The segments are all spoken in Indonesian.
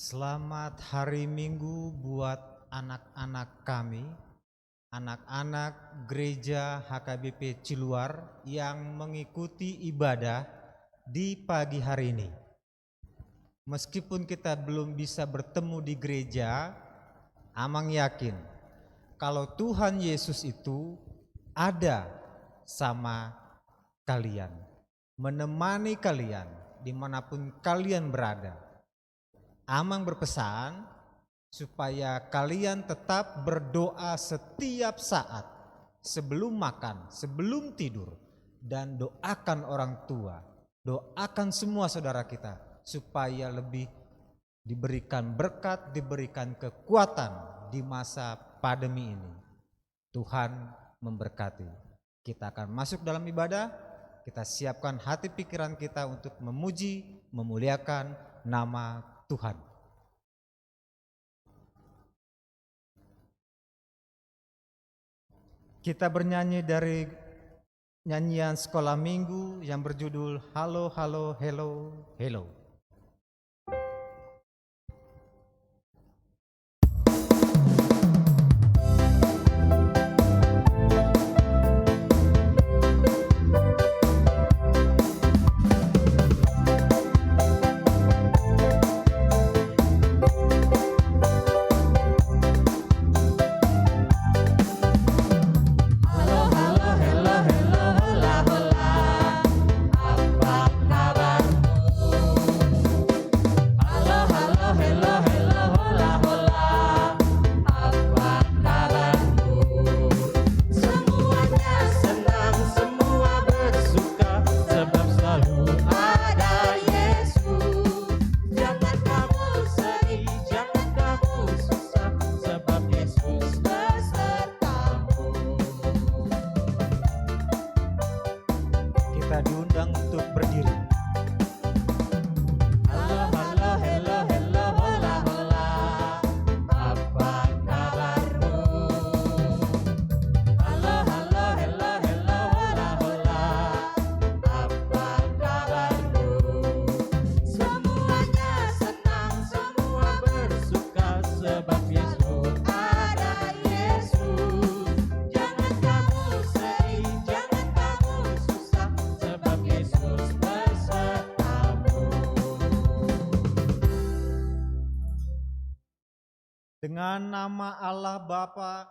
Selamat hari Minggu buat anak-anak kami, anak-anak gereja HKBP Ciluar yang mengikuti ibadah di pagi hari ini. Meskipun kita belum bisa bertemu di gereja, Amang yakin kalau Tuhan Yesus itu ada sama kalian, menemani kalian dimanapun kalian berada. Amang berpesan supaya kalian tetap berdoa setiap saat, sebelum makan, sebelum tidur, dan doakan orang tua, doakan semua saudara kita supaya lebih diberikan berkat, diberikan kekuatan di masa pandemi ini. Tuhan memberkati. Kita akan masuk dalam ibadah, kita siapkan hati pikiran kita untuk memuji, memuliakan nama Tuhan. Kita bernyanyi dari nyanyian sekolah minggu yang berjudul Halo Halo Hello Hello. Kita diundang untuk berdiri. Halo, halo, hello, hello, hola, hola. Apa kabarmu? Halo, halo, hello, hello, hola, hola. Apa kabarmu? Semuanya senang, semua bersuka sebab Yesus ada. Yesus, jangan kamu sedih, jangan kamu susah sebab Yesus besertamu. Dengan nama Allah Bapa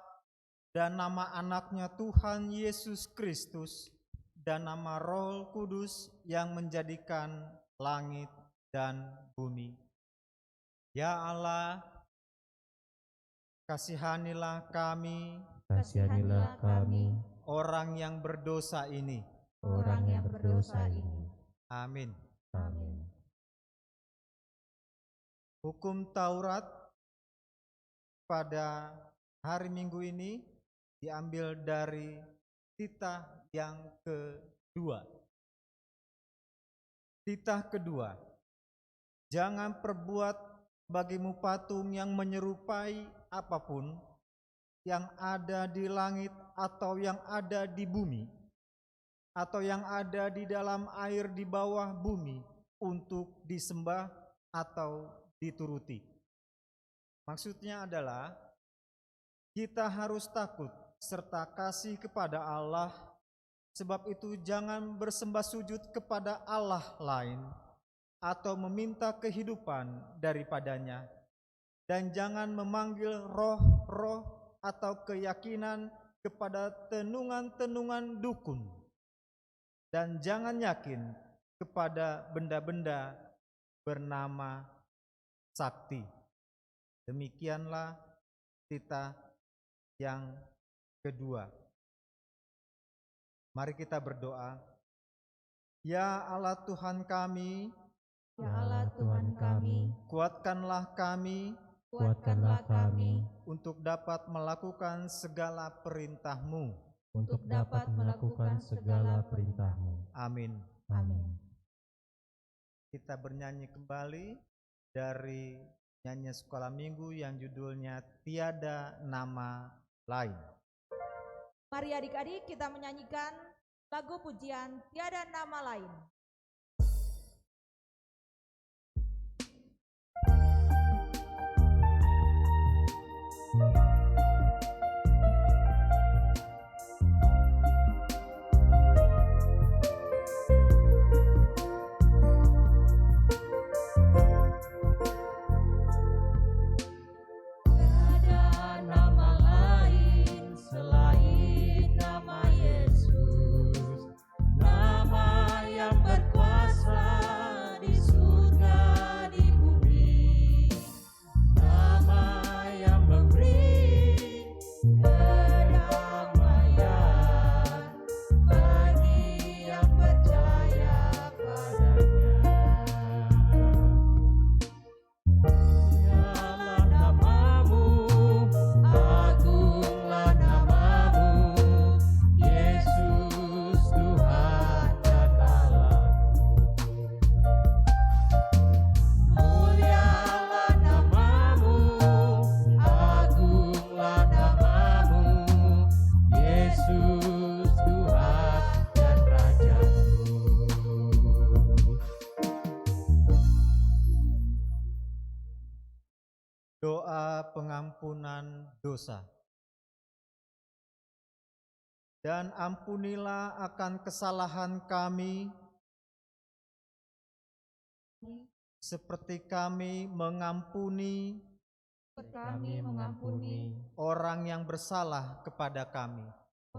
dan nama anaknya Tuhan Yesus Kristus dan nama Roh Kudus yang menjadikan langit dan bumi. Ya Allah, kasihanilah kami, Kasihanilah kami, orang yang berdosa ini. orang yang berdosa ini. Amin. Amin. Hukum Taurat pada hari Minggu ini diambil dari titah yang kedua. Titah kedua, jangan perbuat bagimu patung yang menyerupai apapun yang ada di langit atau yang ada di bumi atau yang ada di dalam air di bawah bumi untuk disembah atau dituruti. Maksudnya adalah kita harus takut serta kasih kepada Allah, sebab itu jangan bersembah sujud kepada Allah lain atau meminta kehidupan daripadanya, dan jangan memanggil roh-roh atau keyakinan kepada tenungan-tenungan dukun, dan jangan yakin kepada benda-benda bernama sakti. Demikianlah titah yang kedua. Mari kita berdoa. Ya Allah Tuhan kami, Ya Allah Tuhan kami, kuatkanlah kami kuatkanlah kami untuk dapat melakukan segala perintah-Mu. untuk dapat melakukan segala perintah-Mu. Amin. Amin. Kita bernyanyi kembali dari nyanyian sekolah minggu yang judulnya Tiada Nama Lain. Mari adik-adik kita menyanyikan lagu pujian Tiada Nama Lain. Doa pengampunan dosa. Dan ampunilah akan kesalahan kami, seperti kami mengampuni Kami mengampuni orang yang bersalah kepada kami.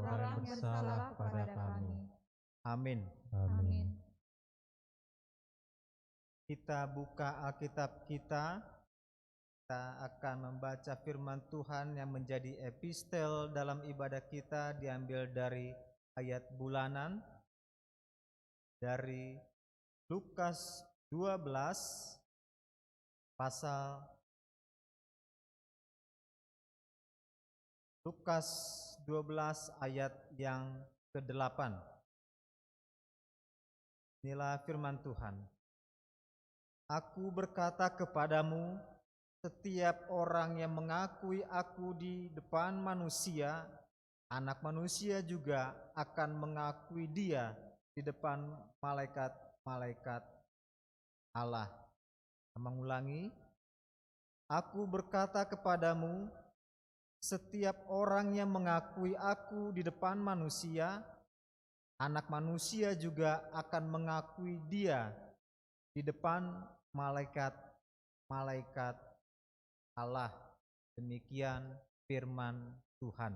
orang yang bersalah kepada kami. Amin. Amin. Kita buka Alkitab kita. Kita akan membaca firman Tuhan yang menjadi epistel dalam ibadah kita, diambil dari ayat bulanan dari Lukas 12 pasal Lukas 12 ayat yang ke-8. Inilah firman Tuhan. Aku berkata kepadamu, setiap orang yang mengakui aku di depan manusia, Anak Manusia juga akan mengakui dia di depan malaikat-malaikat Allah. Mengulangi, aku berkata kepadamu, setiap orang yang mengakui aku di depan manusia, Anak Manusia juga akan mengakui dia di depan malaikat-malaikat Allah. Demikian firman Tuhan.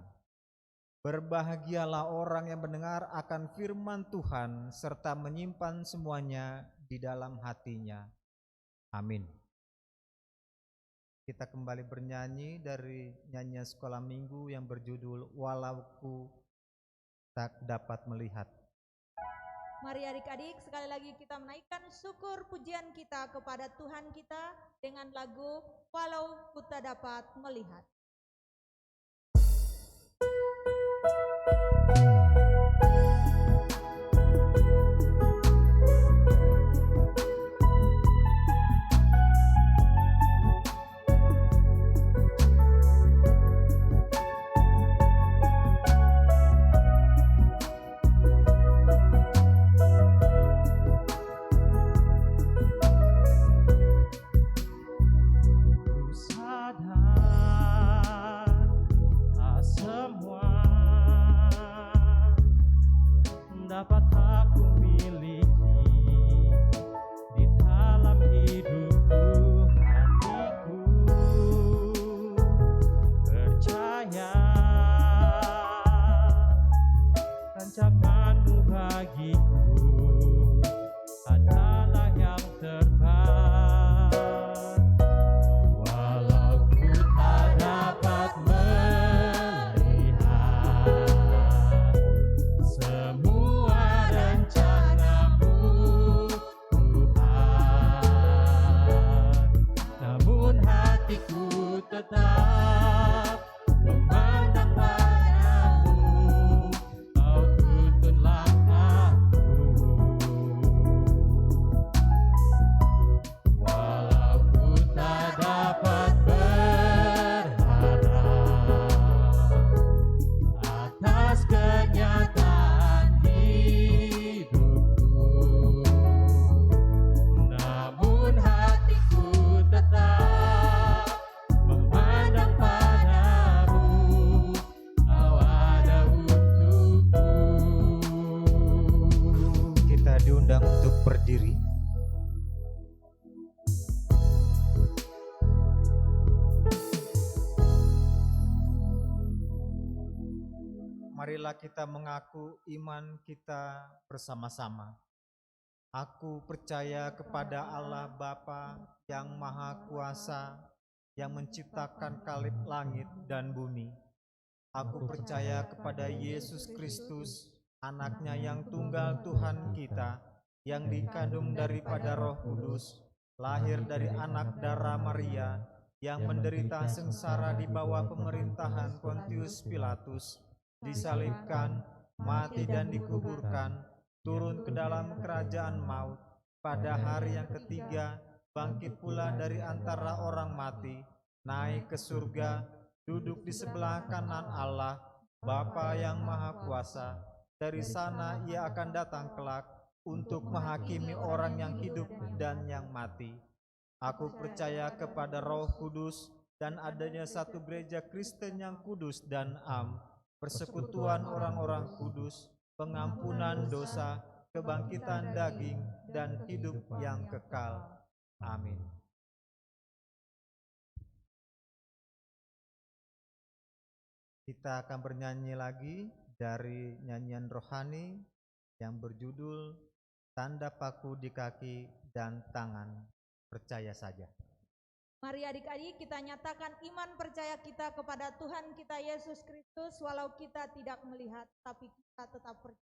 Berbahagialah orang yang mendengar akan firman Tuhan serta menyimpan semuanya di dalam hatinya. Amin. Kita kembali bernyanyi dari nyanyian sekolah minggu yang berjudul Walau Ku Tak Dapat Melihat. Mari adik-adik sekali lagi kita menaikkan syukur pujian kita kepada Tuhan kita dengan lagu Walau Ku Tak Dapat Melihat. Dapat aku miliki di dalam hidupku, hatiku percaya rancanganmu bagiku adalah yang terbaik. Walau ku tak dapat melihat semua rencanamu, Tuhan, namun hatiku tetap memandang padamu. Kau tuntun langkahku, walau ku tak dapat berharap atas kenyataan hidupku, namun hatiku tetap memandang padamu. Kau ada untukku. Kita diundang untuk berdiri. Marilah kita mengaku iman kita bersama-sama. Aku percaya kepada Allah Bapa yang Maha Kuasa, yang menciptakan langit dan bumi. Aku percaya kepada Yesus Kristus, Anaknya yang tunggal Tuhan kita, yang dikandung daripada Roh Kudus, lahir dari anak darah Maria, yang menderita sengsara di bawah pemerintahan Pontius Pilatus, disalibkan, mati dan dikuburkan, turun ke dalam kerajaan maut, pada hari yang ketiga bangkit pula dari antara orang mati, naik ke surga, duduk di sebelah kanan Allah, Bapa yang Maha Kuasa. Dari sana ia akan datang kelak untuk menghakimi orang yang hidup dan yang mati. Aku percaya kepada Roh Kudus, dan adanya satu gereja Kristen yang kudus dan am, persekutuan orang-orang kudus, pengampunan dosa, kebangkitan daging, dan hidup yang kekal. Amin. Kita akan bernyanyi lagi dari nyanyian rohani yang berjudul Tanda Paku di Kaki dan Tangan, Percaya Saja. Mari adik-adik kita nyatakan iman percaya kita kepada Tuhan kita Yesus Kristus walau kita tidak melihat, tapi kita tetap percaya.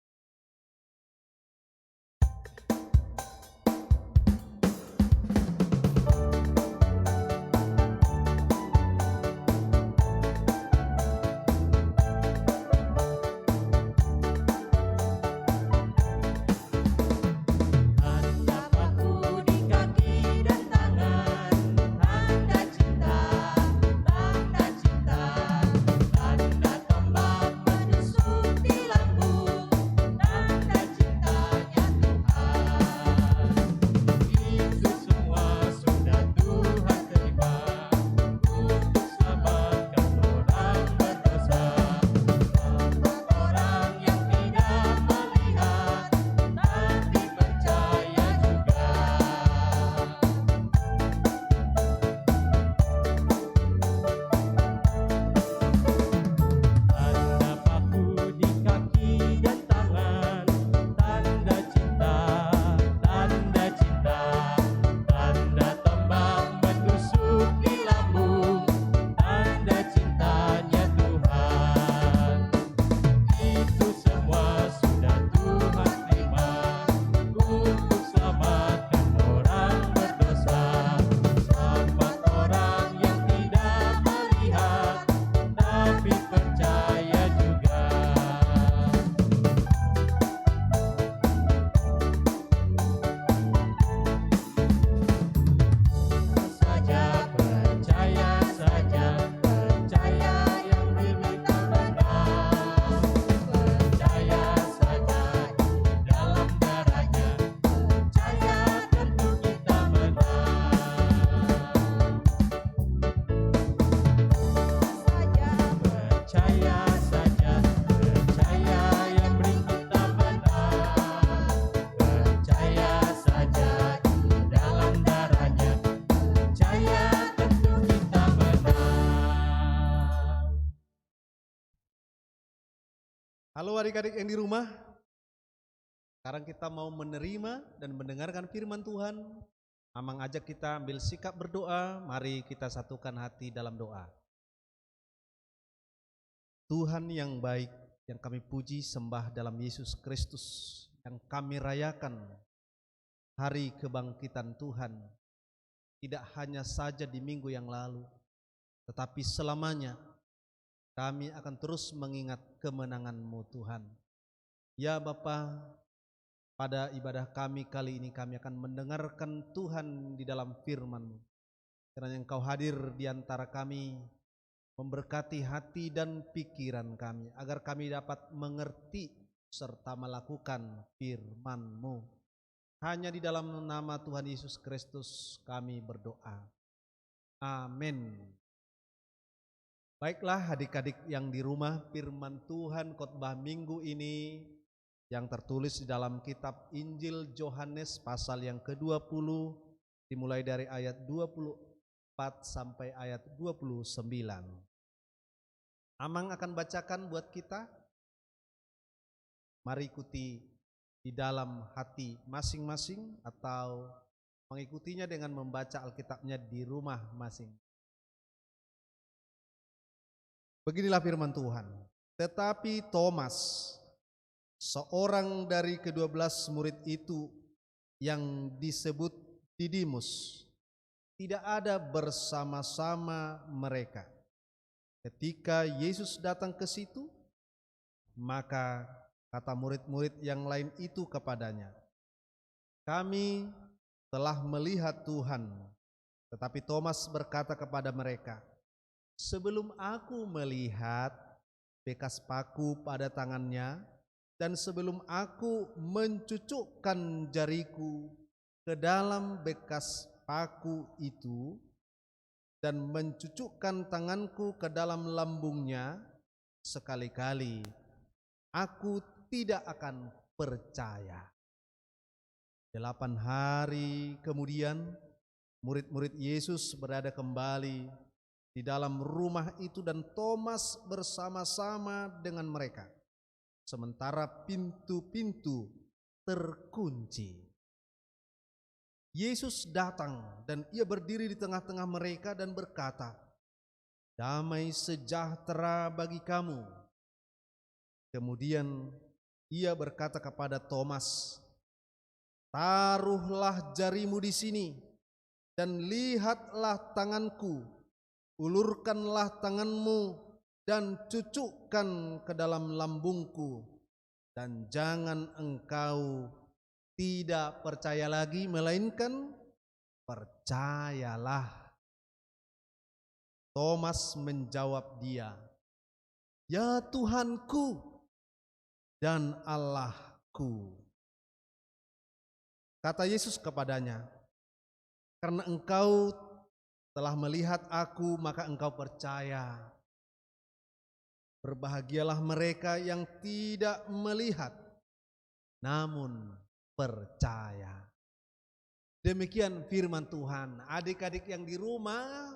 Halo adik-adik yang di rumah, sekarang kita mau menerima dan mendengarkan firman Tuhan. Mamang ajak kita ambil sikap berdoa, mari kita satukan hati dalam doa. Tuhan yang baik, yang kami puji sembah dalam Yesus Kristus, yang kami rayakan hari kebangkitan Tuhan, tidak hanya saja di minggu yang lalu, tetapi selamanya. Kami akan terus mengingat kemenangan-Mu Tuhan. Ya Bapa, pada ibadah kami kali ini kami akan mendengarkan Tuhan di dalam firman-Mu. Karena Engkau hadir di antara kami, memberkati hati dan pikiran kami, agar kami dapat mengerti serta melakukan firman-Mu. Hanya di dalam nama Tuhan Yesus Kristus kami berdoa. Amin. Baiklah adik-adik yang di rumah, firman Tuhan khotbah minggu ini yang tertulis di dalam kitab Injil Yohanes pasal yang ke-20 dimulai dari ayat 24 sampai ayat 29. Amang akan bacakan buat kita. Mari ikuti di dalam hati masing-masing atau mengikutinya dengan membaca Alkitabnya di rumah masing. Beginilah firman Tuhan. Tetapi Thomas, seorang dari ke-12 murid itu yang disebut Didimus, tidak ada bersama-sama mereka. Ketika Yesus datang ke situ, maka kata murid-murid yang lain itu kepadanya, "Kami telah melihat Tuhan." Tetapi Thomas berkata kepada mereka, "Sebelum aku melihat bekas paku pada tangannya, dan sebelum aku mencucukkan jariku ke dalam bekas paku itu, dan mencucukkan tanganku ke dalam lambungnya, sekali-kali aku tidak akan percaya. 8 hari kemudian, murid-murid Yesus berada kembali di dalam rumah itu dan Thomas bersama-sama dengan mereka. Sementara pintu-pintu terkunci. Yesus datang dan ia berdiri di tengah-tengah mereka dan berkata, "Damai sejahtera bagi kamu." Kemudian ia berkata kepada Thomas, "Taruhlah jarimu di sini dan lihatlah tanganku, ulurkanlah tanganmu dan cucukkan ke dalam lambungku, dan jangan engkau tidak percaya lagi, melainkan percayalah." Thomas menjawab dia, "Ya Tuhanku dan Allahku." Kata Yesus kepadanya, "Karena engkau telah melihat aku, maka engkau percaya. Berbahagialah mereka yang tidak melihat, namun percaya." Demikian firman Tuhan. Adik-adik yang di rumah,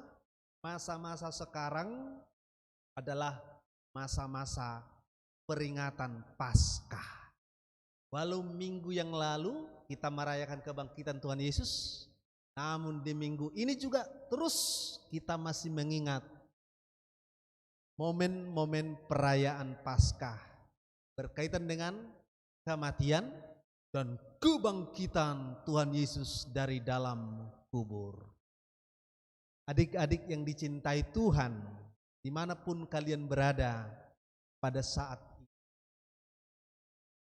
masa-masa sekarang adalah masa-masa peringatan Paskah. Walau minggu yang lalu kita merayakan kebangkitan Tuhan Yesus, namun di minggu ini juga terus kita masih mengingat momen-momen perayaan Paskah berkaitan dengan kematian dan kebangkitan Tuhan Yesus dari dalam kubur. Adik-adik yang dicintai Tuhan, dimanapun kalian berada pada saat ini,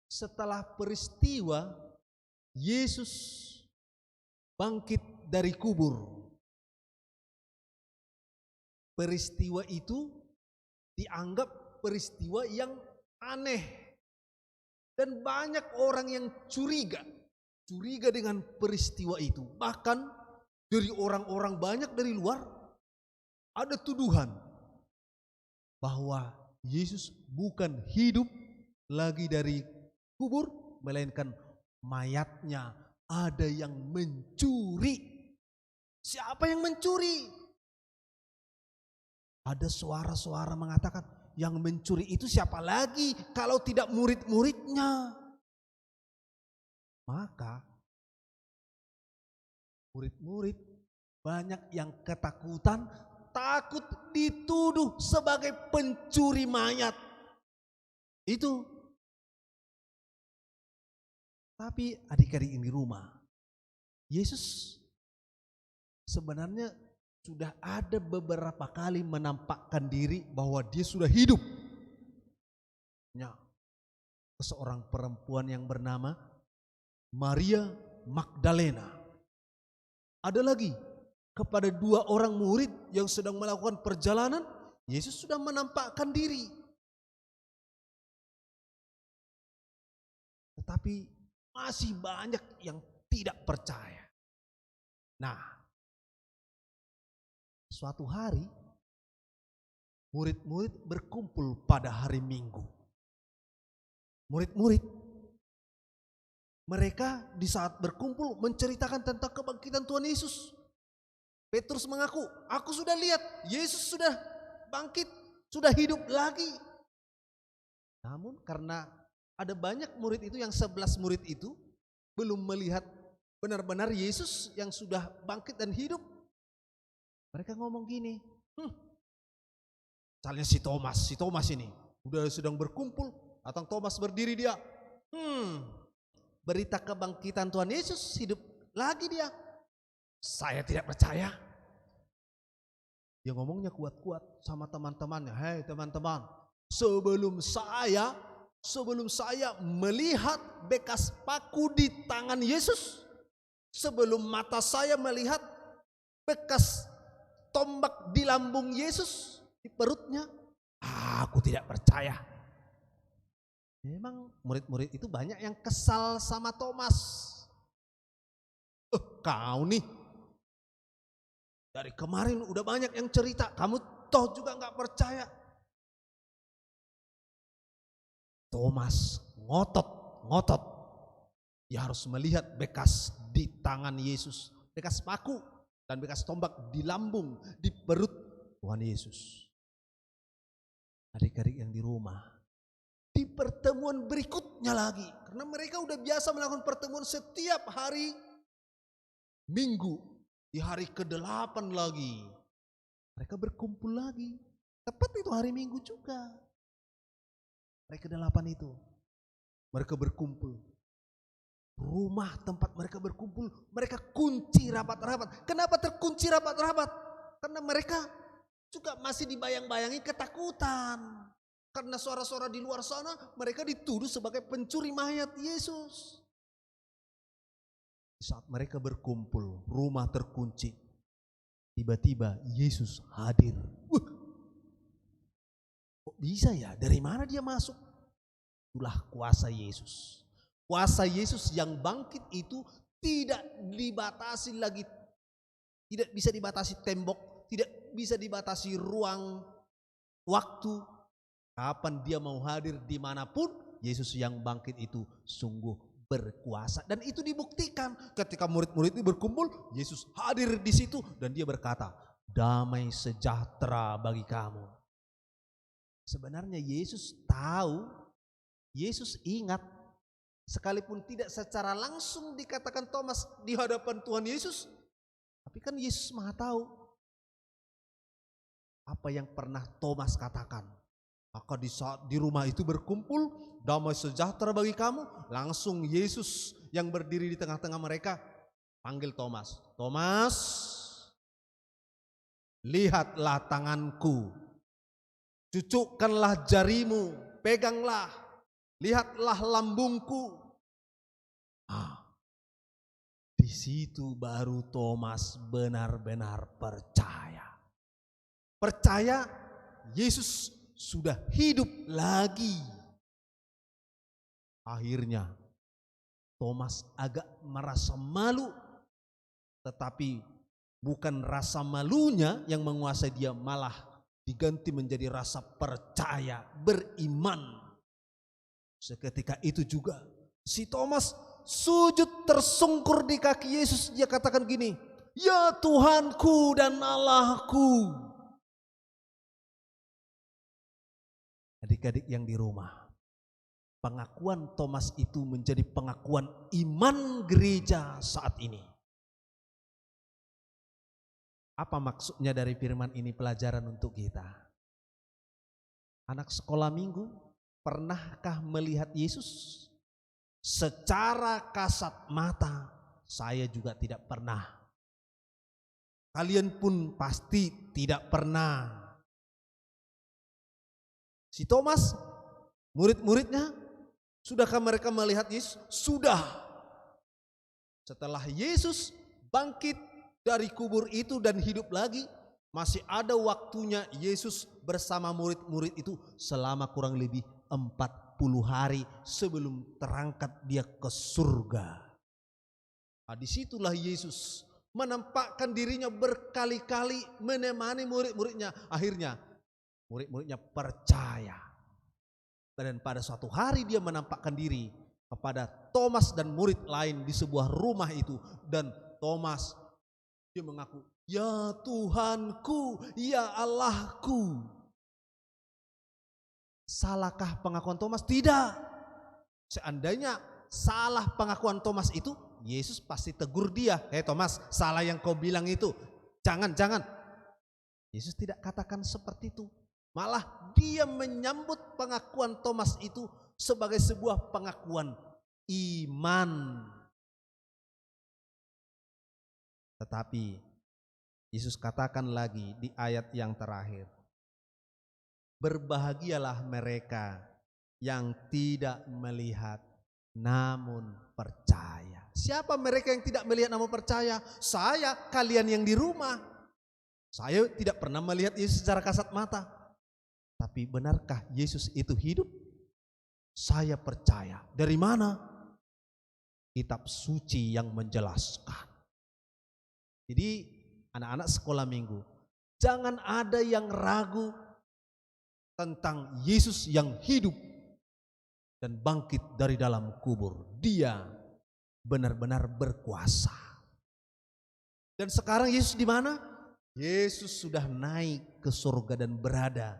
setelah peristiwa Yesus bangkit dari kubur, peristiwa itu dianggap peristiwa yang aneh. Dan banyak orang yang curiga dengan peristiwa itu. Bahkan dari orang-orang banyak dari luar ada tuduhan bahwa Yesus bukan hidup lagi dari kubur, melainkan mayatnya ada yang mencuri. Siapa yang mencuri? Ada suara-suara mengatakan, yang mencuri itu siapa lagi kalau tidak murid-muridnya? Maka murid-murid banyak yang ketakutan, takut dituduh sebagai pencuri mayat. Itu. Tapi adik-adik di rumah, Yesus sebenarnya sudah ada beberapa kali menampakkan diri bahwa dia sudah hidup. Ya, seorang perempuan yang bernama Maria Magdalena. Ada lagi kepada 2 orang murid yang sedang melakukan perjalanan, Yesus sudah menampakkan diri. Tetapi masih banyak yang tidak percaya. Nah, suatu hari murid-murid berkumpul pada hari Minggu. Murid-murid mereka di saat berkumpul menceritakan tentang kebangkitan Tuhan Yesus. Petrus mengaku, "Aku sudah lihat Yesus sudah bangkit, sudah hidup lagi." Namun karena ada banyak murid itu, yang 11 murid itu belum melihat benar-benar Yesus yang sudah bangkit dan hidup, mereka ngomong gini, misalnya si Thomas ini udah sedang berkumpul, datang Thomas berdiri dia, berita kebangkitan Tuhan Yesus, hidup lagi dia. Saya tidak percaya. Dia ngomongnya kuat-kuat sama teman-temannya, "Hei teman-teman, sebelum saya melihat bekas paku di tangan Yesus, sebelum mata saya melihat bekas tombak di lambung Yesus, di perutnya, aku tidak percaya." Memang murid-murid itu banyak yang kesal sama Thomas. Kau nih Dari kemarin udah banyak yang cerita, kamu toh juga nggak percaya. Thomas ngotot. Dia harus melihat bekas di tangan Yesus, bekas paku dan bekas tombak di lambung, di perut Tuhan Yesus. Adik-adik yang di rumah, di pertemuan berikutnya lagi, karena mereka udah biasa melakukan pertemuan setiap hari Minggu, di hari ke-8 lagi mereka berkumpul lagi, tepat itu hari Minggu juga. Hari ke-8 itu mereka berkumpul. Rumah tempat mereka berkumpul, mereka kunci rapat-rapat. Kenapa terkunci rapat-rapat? Karena mereka juga masih dibayang-bayangi ketakutan. Karena suara-suara di luar sana, mereka dituduh sebagai pencuri mayat Yesus. Saat mereka berkumpul, rumah terkunci. Tiba-tiba Yesus hadir. Kok bisa ya? Dari mana dia masuk? Itulah kuasa Yesus. Kuasa Yesus yang bangkit itu tidak dibatasi lagi, tidak bisa dibatasi tembok, tidak bisa dibatasi ruang, waktu. Kapan dia mau hadir dimanapun, Yesus yang bangkit itu sungguh berkuasa. Dan itu dibuktikan ketika murid-murid itu berkumpul, Yesus hadir di situ dan dia berkata, damai sejahtera bagi kamu. Sebenarnya Yesus tahu, Yesus ingat, sekalipun tidak secara langsung dikatakan Thomas di hadapan Tuhan Yesus, tapi kan Yesus Maha tahu apa yang pernah Thomas katakan. Maka di saat di rumah itu berkumpul, damai sejahtera bagi kamu, langsung Yesus yang berdiri di tengah-tengah mereka panggil Thomas. Thomas, lihatlah tanganku, cucukkanlah jarimu, peganglah, lihatlah lambungku. Di situ baru Thomas benar-benar percaya. Percaya Yesus sudah hidup lagi. Akhirnya Thomas agak merasa malu, tetapi bukan rasa malunya yang menguasai dia, malah diganti menjadi rasa percaya, beriman. Seketika itu juga si Thomas sujud tersungkur di kaki Yesus. Dia katakan gini, ya Tuhanku dan Allahku. Adik-adik yang di rumah, pengakuan Thomas itu menjadi pengakuan iman gereja saat ini. Apa maksudnya dari firman ini, pelajaran untuk kita? Anak sekolah minggu, pernahkah melihat Yesus secara kasat mata? Saya juga tidak pernah. Kalian pun pasti tidak pernah. Si Thomas, murid-muridnya, sudahkah mereka melihat Yesus? Sudah. Setelah Yesus bangkit dari kubur itu dan hidup lagi, masih ada waktunya Yesus bersama murid-murid itu selama kurang lebih 40 hari sebelum terangkat dia ke surga. Nah, disitulah Yesus menampakkan dirinya berkali-kali menemani murid-muridnya. Akhirnya murid-muridnya percaya. Dan pada suatu hari dia menampakkan diri kepada Thomas dan murid lain di sebuah rumah itu. Dan Thomas, dia mengaku, ya Tuhanku, ya Allahku. Salahkah pengakuan Thomas? Tidak. Seandainya salah pengakuan Thomas itu, Yesus pasti tegur dia. Hei Thomas, salah yang kau bilang itu. Jangan. Yesus tidak katakan seperti itu. Malah dia menyambut pengakuan Thomas itu sebagai sebuah pengakuan iman. Tetapi Yesus katakan lagi di ayat yang terakhir, berbahagialah mereka yang tidak melihat namun percaya. Siapa mereka yang tidak melihat namun percaya? Saya, kalian yang di rumah. Saya tidak pernah melihat Yesus secara kasat mata. Tapi benarkah Yesus itu hidup? Saya percaya. Dari mana? Kitab suci yang menjelaskan. Jadi anak-anak sekolah minggu, jangan ada yang ragu tentang Yesus yang hidup dan bangkit dari dalam kubur. Dia benar-benar berkuasa. Dan sekarang Yesus di mana? Yesus sudah naik ke surga dan berada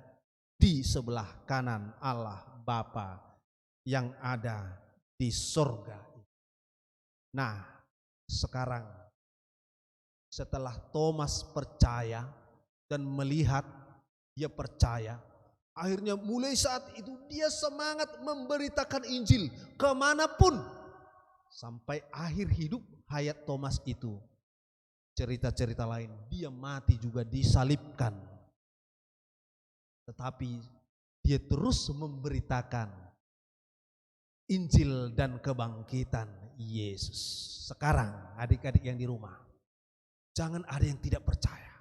di sebelah kanan Allah Bapa yang ada di surga. Nah, sekarang setelah Thomas percaya dan melihat, dia percaya, akhirnya mulai saat itu dia semangat memberitakan Injil kemanapun. Sampai akhir hidup hayat Thomas itu, cerita-cerita lain, dia mati juga disalibkan. Tetapi dia terus memberitakan Injil dan kebangkitan Yesus. Sekarang adik-adik yang di rumah, jangan ada yang tidak percaya.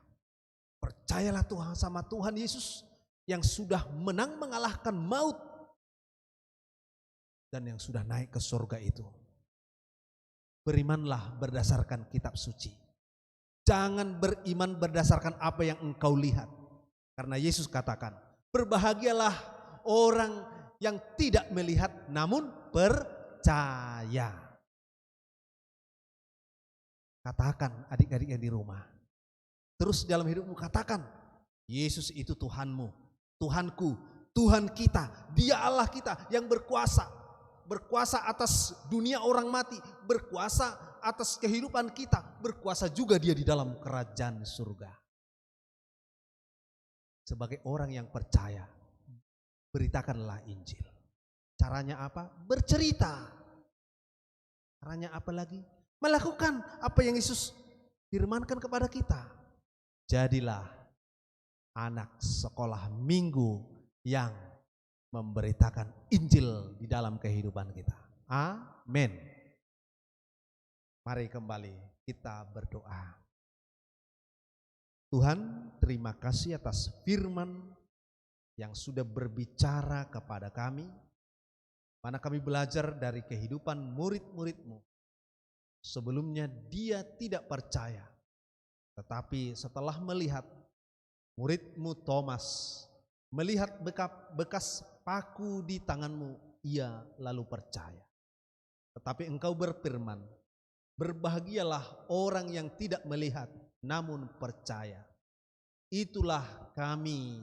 Percayalah Tuhan sama Tuhan Yesus yang sudah menang mengalahkan maut dan yang sudah naik ke surga itu. Berimanlah berdasarkan kitab suci. Jangan beriman berdasarkan apa yang engkau lihat. Karena Yesus katakan, berbahagialah orang yang tidak melihat namun percaya. Katakan adik-adik yang di rumah. Terus dalam hidupmu katakan, Yesus itu Tuhanmu, Tuhanku, Tuhan kita. Dia Allah kita yang berkuasa. Berkuasa atas dunia orang mati, berkuasa atas kehidupan kita, berkuasa juga dia di dalam kerajaan surga. Sebagai orang yang percaya, beritakanlah Injil. Caranya apa? Bercerita. Caranya apa lagi? Melakukan apa yang Yesus firmankan kepada kita. Jadilah anak sekolah minggu yang memberitakan Injil di dalam kehidupan kita. Amin. Mari kembali kita berdoa. Tuhan, terima kasih atas firman yang sudah berbicara kepada kami, mana kami belajar dari kehidupan murid-murid-Mu. Sebelumnya dia tidak percaya, tetapi setelah melihat murid-Mu Thomas, melihat bekas paku di tangan-Mu, ia lalu percaya. Tetapi Engkau berfirman, berbahagialah orang yang tidak melihat namun percaya. Itulah kami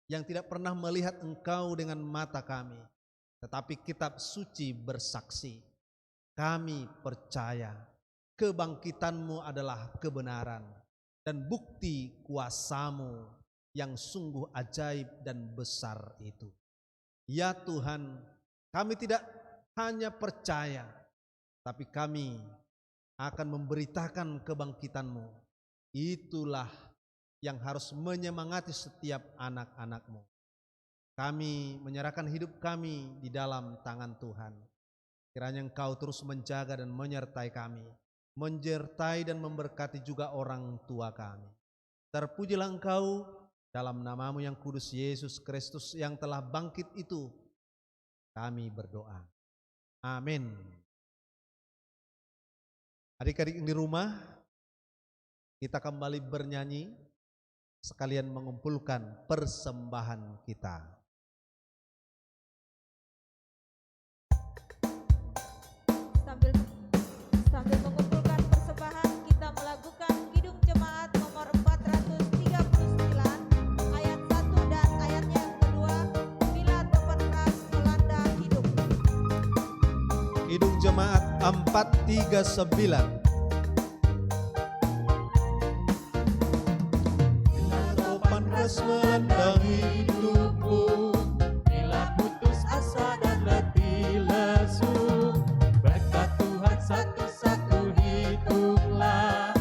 yang tidak pernah melihat Engkau dengan mata kami, tetapi kitab suci bersaksi. Kami percaya kebangkitan-Mu adalah kebenaran dan bukti kuasa-Mu yang sungguh ajaib dan besar itu. Ya Tuhan, kami tidak hanya percaya, tapi kami akan memberitakan kebangkitan-Mu. Itulah yang harus menyemangati setiap anak-anak-Mu. Kami menyerahkan hidup kami di dalam tangan Tuhan. Kiranya Engkau terus menjaga dan menyertai kami, menyertai dan memberkati juga orang tua kami. Terpujilah Engkau dalam nama-Mu yang kudus, Yesus Kristus yang telah bangkit itu. Kami berdoa. Amin. Adik-adik yang di rumah, kita kembali bernyanyi, sekalian mengumpulkan persembahan kita. Sambil mengumpulkan persembahan, kita melakukan Kidung Jemaat nomor 439 ayat 1 dan ayatnya yang kedua, bila topan keras melanda hidup. Kidung Jemaat 439. Melanda hidupmu, bila putus asa dan letih lesu, berkat Tuhan satu-satu hitunglah,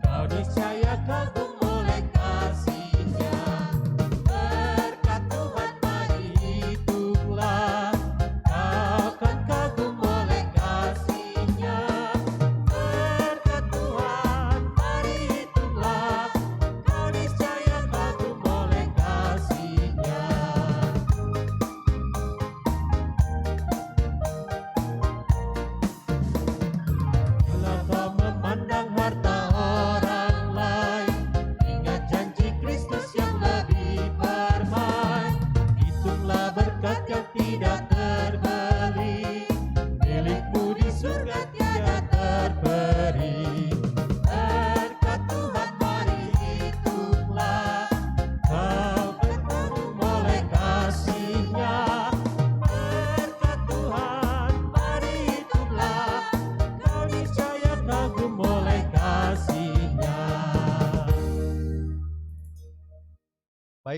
kau niscaya kagum oleh kasih-Nya. Berkat Tuhan mari hitunglah, kau akan kagum oleh kasih-Nya.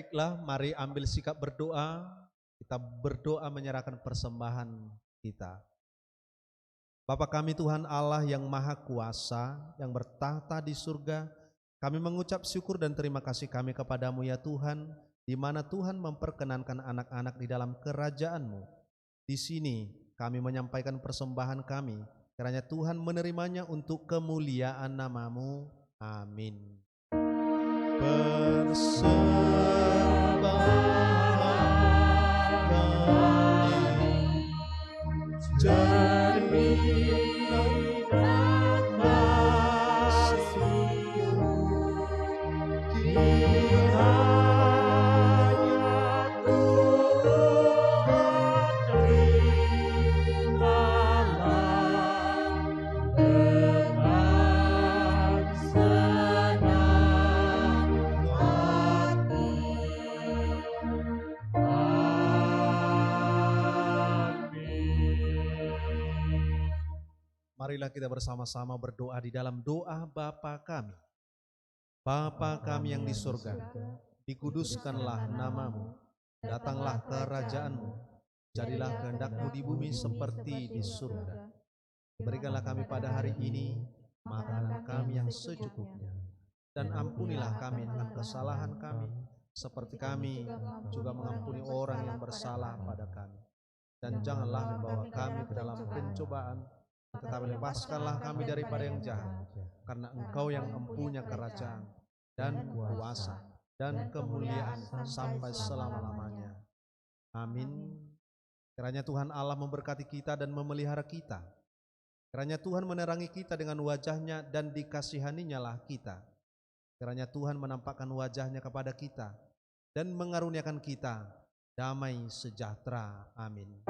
Baiklah, mari ambil sikap berdoa. Kita berdoa menyerahkan persembahan kita. Bapa kami Tuhan Allah yang Maha Kuasa, yang bertahta di surga, kami mengucap syukur dan terima kasih kami kepadamu ya Tuhan, di mana Tuhan memperkenankan anak-anak di dalam kerajaan-Mu. Di sini kami menyampaikan persembahan kami, kiranya Tuhan menerimanya untuk kemuliaan nama-Mu. Amin. Persembahan cerminan kasih-Mu, kiranya Tuhan terimalah dengan senang hati. Marilah kita bersama-sama berdoa di dalam doa Bapa kami. Bapa kami yang di surga, dikuduskanlah nama-Mu, datanglah kerajaan-Mu, jadilah kehendak-Mu di bumi seperti di surga. Berikanlah kami pada hari ini makanan kami yang secukupnya, dan ampunilah kami akan kesalahan kami, seperti kami juga mengampuni orang yang bersalah pada kami. Dan janganlah membawa kami ke dalam pencobaan, tetapi lepaskanlah kami daripada yang jahat, karena Engkau yang mempunyai kerajaan dan kuasa dan kemuliaan sampai selama-lamanya. Amin. Kiranya Tuhan Allah memberkati kita dan memelihara kita. Kiranya Tuhan menerangi kita dengan wajah-Nya dan dikasihaninya lah kita. Kiranya Tuhan menampakkan wajah-Nya kepada kita dan mengaruniakan kita damai sejahtera. Amin.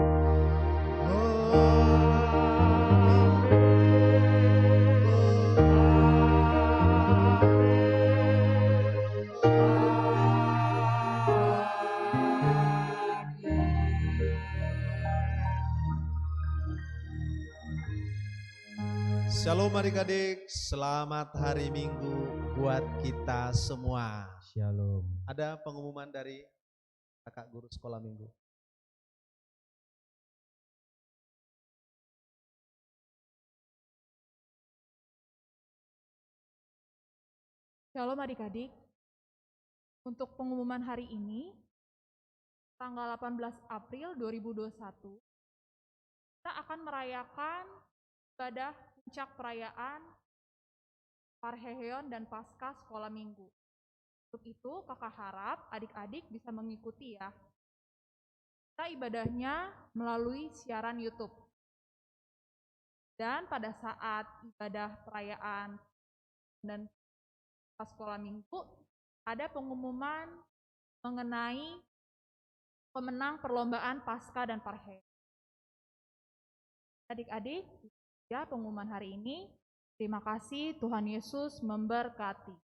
Shalom adik-adik, selamat hari Minggu buat kita semua. Shalom. Ada pengumuman dari kakak guru sekolah minggu. Shalom adik-adik, untuk pengumuman hari ini, tanggal 18 April 2021, kita akan merayakan ibadah puncak perayaan Parheheon dan Paskah Sekolah Minggu. Untuk itu, kakak harap adik-adik bisa mengikuti ya. Kita ibadahnya melalui siaran YouTube. Dan pada saat ibadah perayaan dan Sekolah Minggu, ada pengumuman mengenai pemenang perlombaan Paskah dan Parheheon. Adik-adik, ya pengumuman hari ini. Terima kasih, Tuhan Yesus memberkati.